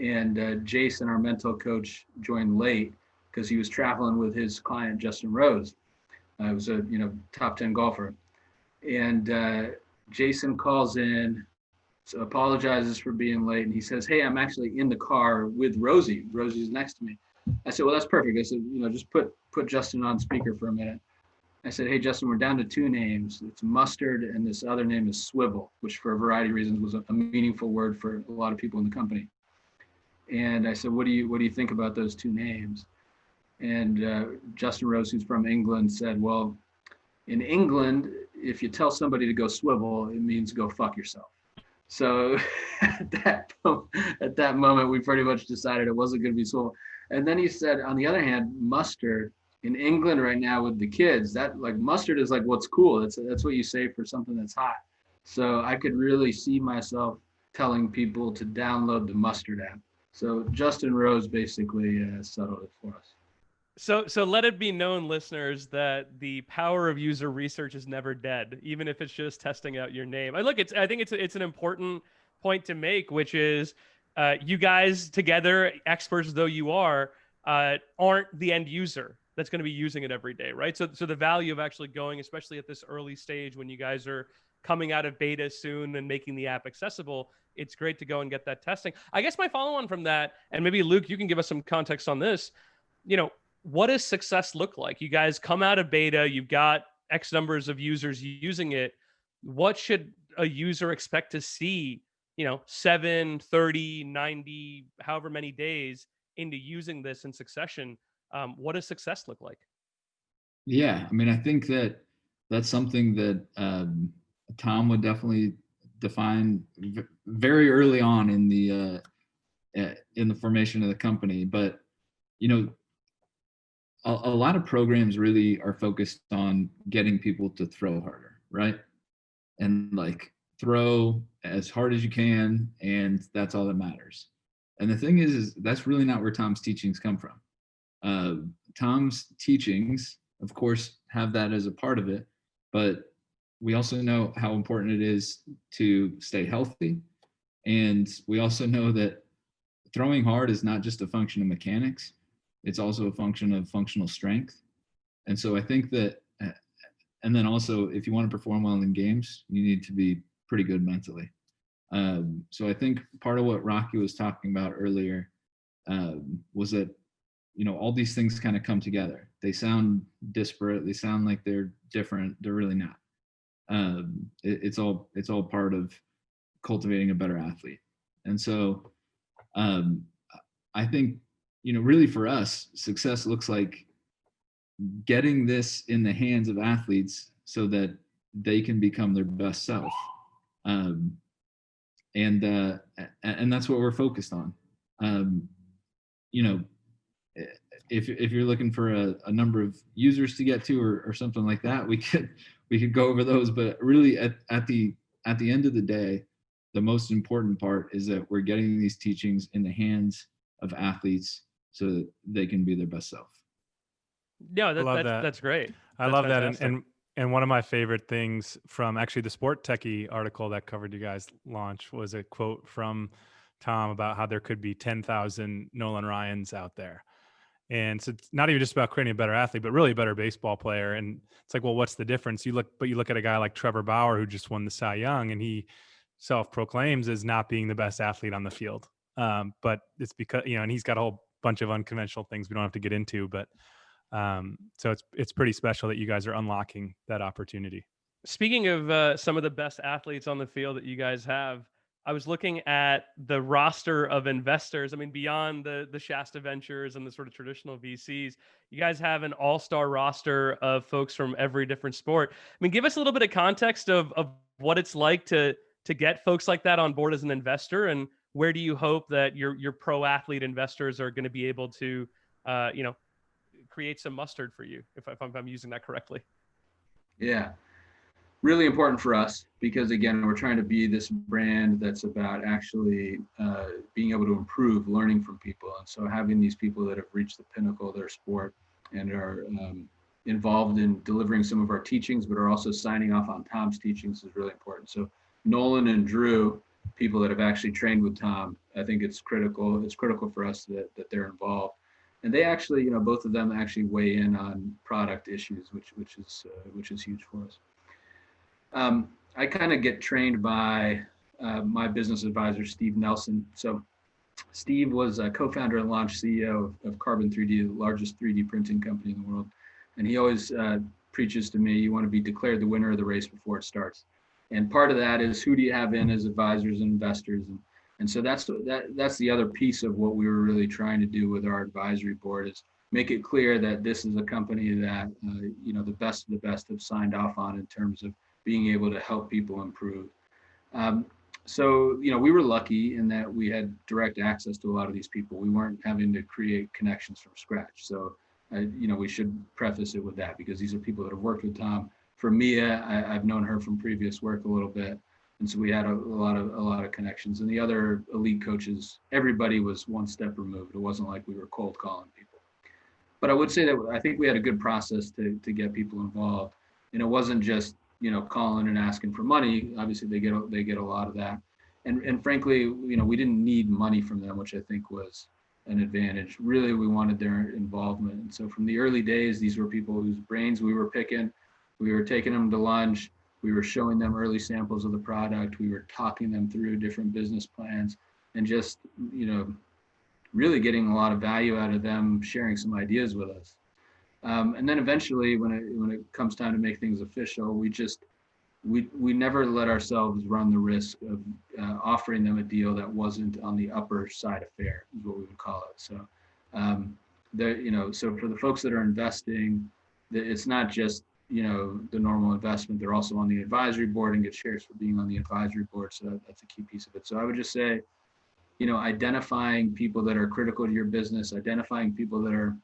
And Jason, our mental coach, joined late because he was traveling with his client, Justin Rose. He was a, top 10 golfer. And Jason calls in, so apologizes for being late. And he says, hey, I'm actually in the car with Rosie. Rosie's next to me. I said, well, that's perfect. I said, just put Justin on speaker for a minute. I said, hey, Justin, we're down to two names. It's Mustard, and this other name is Swivel, which for a variety of reasons was a meaningful word for a lot of people in the company. And I said, what do you think about those two names? And Justin Rose, who's from England, said, well, in England, if you tell somebody to go swivel, it means go fuck yourself. So at that moment, we pretty much decided it wasn't going to be swivel. And then he said, on the other hand, Mustard in England right now with the kids, that like mustard is like what's cool. That's what you say for something that's hot. So I could really see myself telling people to download the Mustard app. So Justin Rose basically settled it for us. So let it be known, listeners, that the power of user research is never dead, even if it's just testing out your name. I think it's an important point to make, which is you guys together, experts though you are, aren't the end user that's going to be using it every day, right? So the value of actually going, especially at this early stage when you guys are coming out of beta soon and making the app accessible, it's great to go and get that testing. I guess my follow on from that, and maybe Luke, you can give us some context on this, what does success look like? You guys come out of beta, you've got X numbers of users using it. What should a user expect to see, 7, 30, 90, however many days into using this in succession? What does success look like? Yeah, I mean, I think that's something that Tom would definitely define very early on in the formation of the company. But, a lot of programs really are focused on getting people to throw harder, right? And like throw as hard as you can, and that's all that matters. And the thing is that's really not where Tom's teachings come from. Tom's teachings, of course, have that as a part of it, but we also know how important it is to stay healthy. And we also know that throwing hard is not just a function of mechanics. It's also a function of functional strength. And so I think that, and then also if you want to perform well in games, you need to be pretty good mentally. So I think part of what Rocky was talking about earlier was that, all these things kind of come together. They sound disparate. They sound like they're different. They're really not. It's all part of cultivating a better athlete. And so I think, really for us, success looks like getting this in the hands of athletes so that they can become their best self. And that's what we're focused on. If you're looking for a number of users to get to or something like that, we could go over those. But really at the end of the day, the most important part is that we're getting these teachings in the hands of athletes so that they can be their best self. No, that's great. I love that. And one of my favorite things from actually the Sport Techie article that covered you guys' launch was a quote from Tom about how there could be 10,000 Nolan Ryans out there. And so it's not even just about creating a better athlete, but really a better baseball player. And it's like, well, what's the difference? You look at a guy like Trevor Bauer, who just won the Cy Young, and he self-proclaims as not being the best athlete on the field. But it's because, and he's got a whole bunch of unconventional things we don't have to get into, but so it's pretty special that you guys are unlocking that opportunity. Speaking of some of the best athletes on the field that you guys have, I was looking at the roster of investors. I mean, beyond the Shasta Ventures and the sort of traditional VCs, you guys have an all-star roster of folks from every different sport. I mean, give us a little bit of context of what it's like to get folks like that on board as an investor, and where do you hope that your pro athlete investors are going to be able to, create some mustard for you, if I'm using that correctly. Yeah, really important for us because, again, we're trying to be this brand that's about actually being able to improve, learning from people. And so having these people that have reached the pinnacle of their sport and are involved in delivering some of our teachings, but are also signing off on Tom's teachings is really important. So Nolan and Drew, people that have actually trained with Tom, I think it's critical. It's critical for us that they're involved. And they actually, both of them actually weigh in on product issues, which is huge for us. I kind of get trained by my business advisor, Steve Nelson. So Steve was a co-founder and launch CEO of Carbon 3D, the largest 3D printing company in the world. And he always preaches to me, you want to be declared the winner of the race before it starts. And part of that is, who do you have in as advisors and investors? And so that's the other piece of what we were really trying to do with our advisory board, is make it clear that this is a company that the best of the best have signed off on in terms of being able to help people improve. So we were lucky in that we had direct access to a lot of these people. We weren't having to create connections from scratch. So we should preface it with that, because these are people that have worked with Tom. For Mia, I've known her from previous work a little bit. And so we had a lot of connections. And the other elite coaches, everybody was one step removed. It wasn't like we were cold calling people. But I would say that I think we had a good process to get people involved. And it wasn't just, calling and asking for money. Obviously they get a lot of that. And frankly, we didn't need money from them, which I think was an advantage. Really, we wanted their involvement. And so from the early days, these were people whose brains we were picking. We were taking them to lunch. We were showing them early samples of the product. We were talking them through different business plans, and just, really getting a lot of value out of them, sharing some ideas with us. And then eventually, when it comes time to make things official, we never let ourselves run the risk of offering them a deal that wasn't on the upper side of fair, is what we would call it. So, so for the folks that are investing, it's not just the normal investment. They're also on the advisory board and get shares for being on the advisory board. So that's a key piece of it. So I would just say, identifying people that are critical to your business, identifying people that are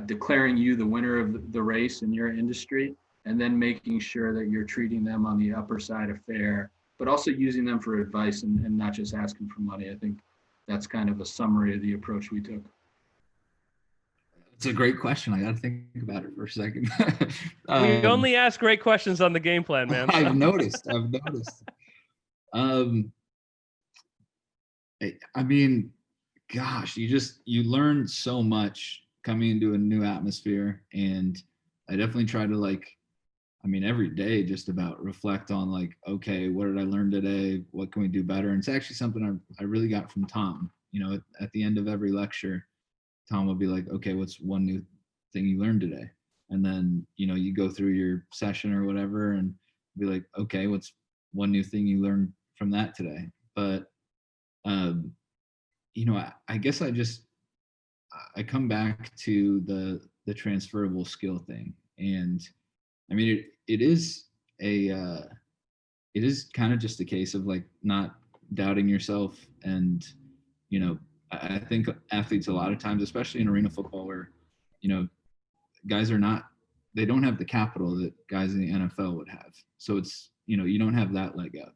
declaring you the winner of the race in your industry, and then making sure that you're treating them on the upper side of fair, but also using them for advice and not just asking for money. I think that's kind of a summary of the approach we took. It's a great question. I got to think about it for a second. We only ask great questions on the game plan, man. I've noticed. I mean, gosh, you learn so much coming into a new atmosphere. And I definitely try to every day just about reflect on okay, what did I learn today? What can we do better? And it's actually something I really got from Tom. At the end of every lecture, Tom will be like, okay, what's one new thing you learned today? And then, you go through your session or whatever and be like, okay, what's one new thing you learned from that today? But, I guess I come back to the transferable skill thing. And I mean, it is kind of just a case of not doubting yourself. And, I think athletes a lot of times, especially in arena football, where, guys they don't have the capital that guys in the NFL would have. So it's, you don't have that leg up.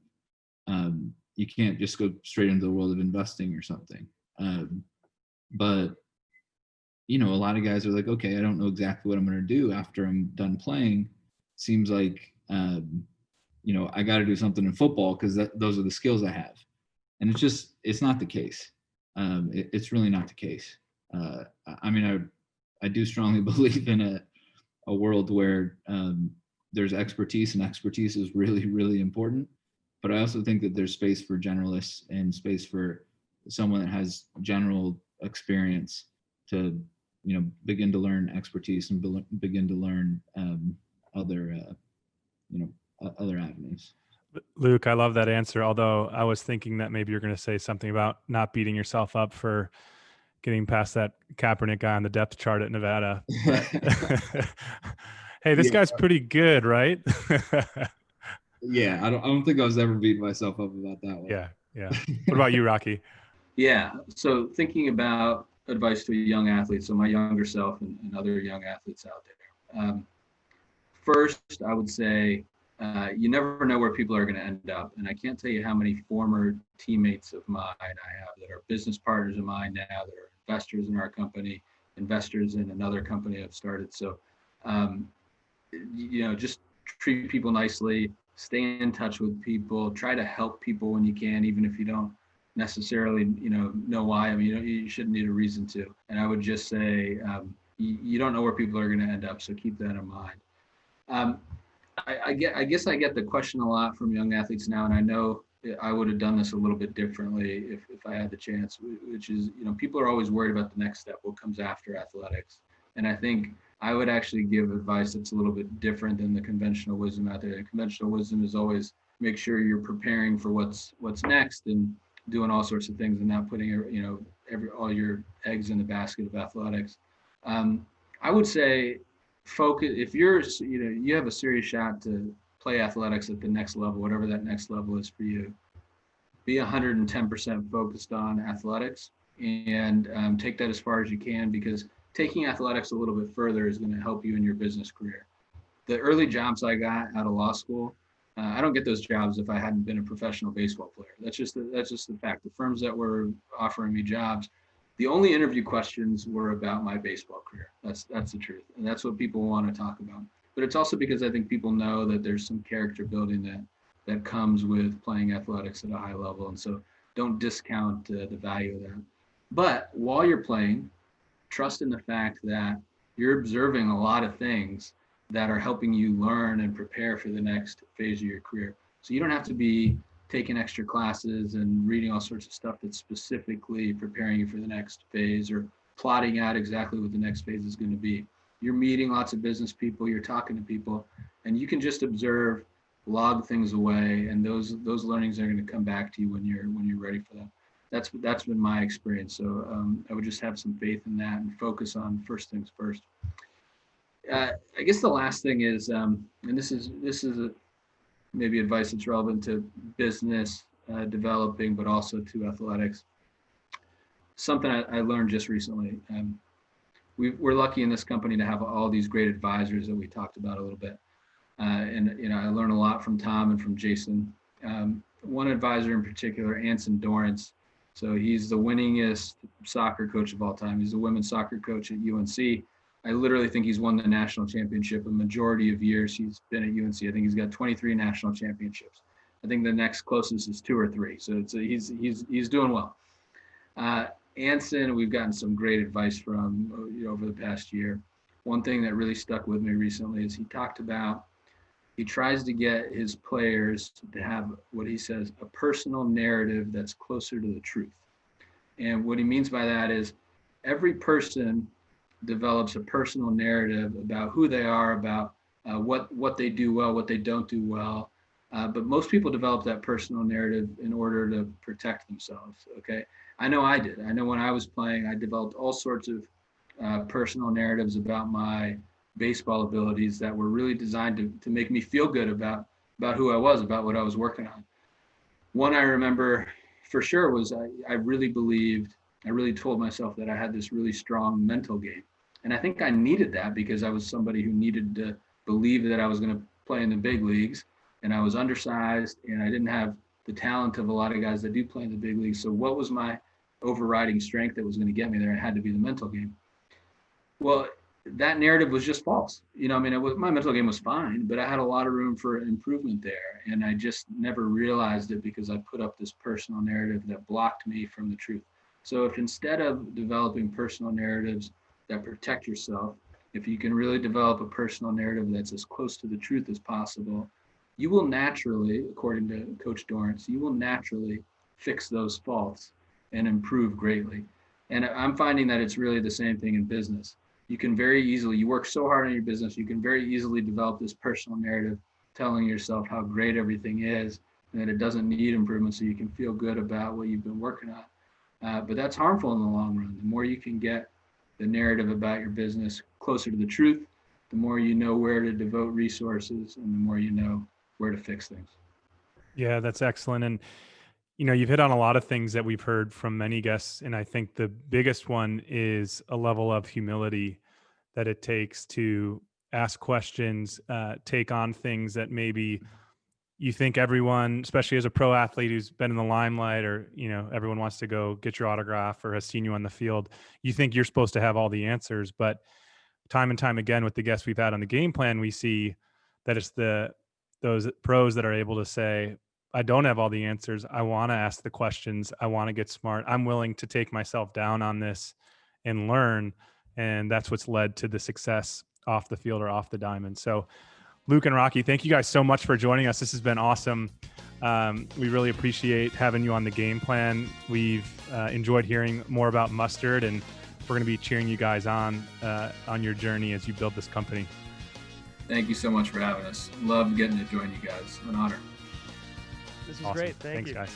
You can't just go straight into the world of investing or something. But, a lot of guys are like, okay, I don't know exactly what I'm going to do after I'm done playing. Seems like, I got to do something in football because those are the skills I have. And it's not the case. It's really not the case. I do strongly believe in a world where there's expertise, and expertise is really, really important. But I also think that there's space for generalists and space for someone that has general experience to, begin to learn expertise and begin to learn other avenues. Luke, I love that answer. Although I was thinking that maybe you're going to say something about not beating yourself up for getting past that Kaepernick guy on the depth chart at Nevada. Hey, this guy's pretty good, right? Yeah, I don't think I was ever beating myself up about that one. Yeah. What about you, Rocky? Yeah. So thinking about advice to a young athlete, so my younger self and other young athletes out there. First, I would say you never know where people are going to end up. And I can't tell you how many former teammates of mine I have that are business partners of mine now, that are investors in our company, investors in another company I've started. So, just treat people nicely, stay in touch with people, try to help people when you can, even if you don't necessarily, know why. I mean, you shouldn't need a reason to. And I would just say, you don't know where people are going to end up. So keep that in mind. I guess I get the question a lot from young athletes now, and I know I would have done this a little bit differently if I had the chance, which is, people are always worried about the next step, what comes after athletics. And I think I would actually give advice that's a little bit different than the conventional wisdom out there. The conventional wisdom is always make sure you're preparing for what's next and doing all sorts of things and not putting, all your eggs in the basket of athletics. I would say focus, if you have a serious shot to play athletics at the next level, whatever that next level is for you, be 110% focused on athletics and take that as far as you can, because taking athletics a little bit further is going to help you in your business career. The early jobs I got out of law school, I don't get those jobs if I hadn't been a professional baseball player. That's just the fact. The firms that were offering me jobs, the only interview questions were about my baseball career. That's the truth. And that's what people want to talk about. But it's also because I think people know that there's some character building that comes with playing athletics at a high level. And so don't discount the value of that. But while you're playing, trust in the fact that you're observing a lot of things that are helping you learn and prepare for the next phase of your career. So you don't have to be taking extra classes and reading all sorts of stuff that's specifically preparing you for the next phase or plotting out exactly what the next phase is going to be. You're meeting lots of business people, you're talking to people, and you can just observe, log things away, and those learnings are going to come back to you when you're ready for them. That's been my experience. So I would just have some faith in that and focus on first things first. I guess the last thing is, and this is maybe advice that's relevant to business developing, but also to athletics. Something I learned just recently. We're lucky in this company to have all these great advisors that we talked about a little bit. And I learned a lot from Tom and from Jason. One advisor in particular, Anson Dorrance. So he's the winningest soccer coach of all time. He's a women's soccer coach at UNC. I literally think he's won the national championship a majority of years he's been at UNC. I think he's got 23 national championships. I think the next closest is 2 or 3. So he's doing well. Anson, we've gotten some great advice from over the past year. One thing that really stuck with me recently is he talked about, he tries to get his players to have what he says, a personal narrative that's closer to the truth. And what he means by that is every person develops a personal narrative about who they are, about what they do well, what they don't do well. But most people develop that personal narrative in order to protect themselves, okay? I know I did. I know when I was playing, I developed all sorts of personal narratives about my baseball abilities that were really designed to make me feel good about who I was, about what I was working on. One I remember for sure was I really told myself that I had this really strong mental game. And I think I needed that because I was somebody who needed to believe that I was going to play in the big leagues, and I was undersized and I didn't have the talent of a lot of guys that do play in the big leagues. So what was my overriding strength that was going to get me there? It had to be the mental game. Well, that narrative was just false. My mental game was fine, but I had a lot of room for improvement there. And I just never realized it because I put up this personal narrative that blocked me from the truth. So if instead of developing personal narratives that protect yourself, if you can really develop a personal narrative that's as close to the truth as possible, you will naturally, according to Coach Dorrance, you will naturally fix those faults and improve greatly. And I'm finding that it's really the same thing in business. You can very easily, you work so hard on your business, you can very easily develop this personal narrative telling yourself how great everything is and that it doesn't need improvement, so you can feel good about what you've been working on. But that's harmful in the long run. The more you can get the narrative about your business closer to the truth, the more you know where to devote resources and the more you know where to fix things. Yeah, that's excellent. And you've hit on a lot of things that we've heard from many guests. And I think the biggest one is a level of humility that it takes to ask questions, take on things that maybe you think everyone, especially as a pro athlete who's been in the limelight, or, everyone wants to go get your autograph or has seen you on the field, you think you're supposed to have all the answers. But time and time again with the guests we've had on the game plan, we see that it's those pros that are able to say, I don't have all the answers. I want to ask the questions. I want to get smart. I'm willing to take myself down on this and learn. And that's what's led to the success off the field or off the diamond. So Luke and Rocky, thank you guys so much for joining us. This has been awesome. We really appreciate having you on the game plan. We've enjoyed hearing more about Mustard, and we're going to be cheering you guys on your journey as you build this company. Thank you so much for having us. Love getting to join you guys. An honor. This is Awesome. great. Thanks, guys.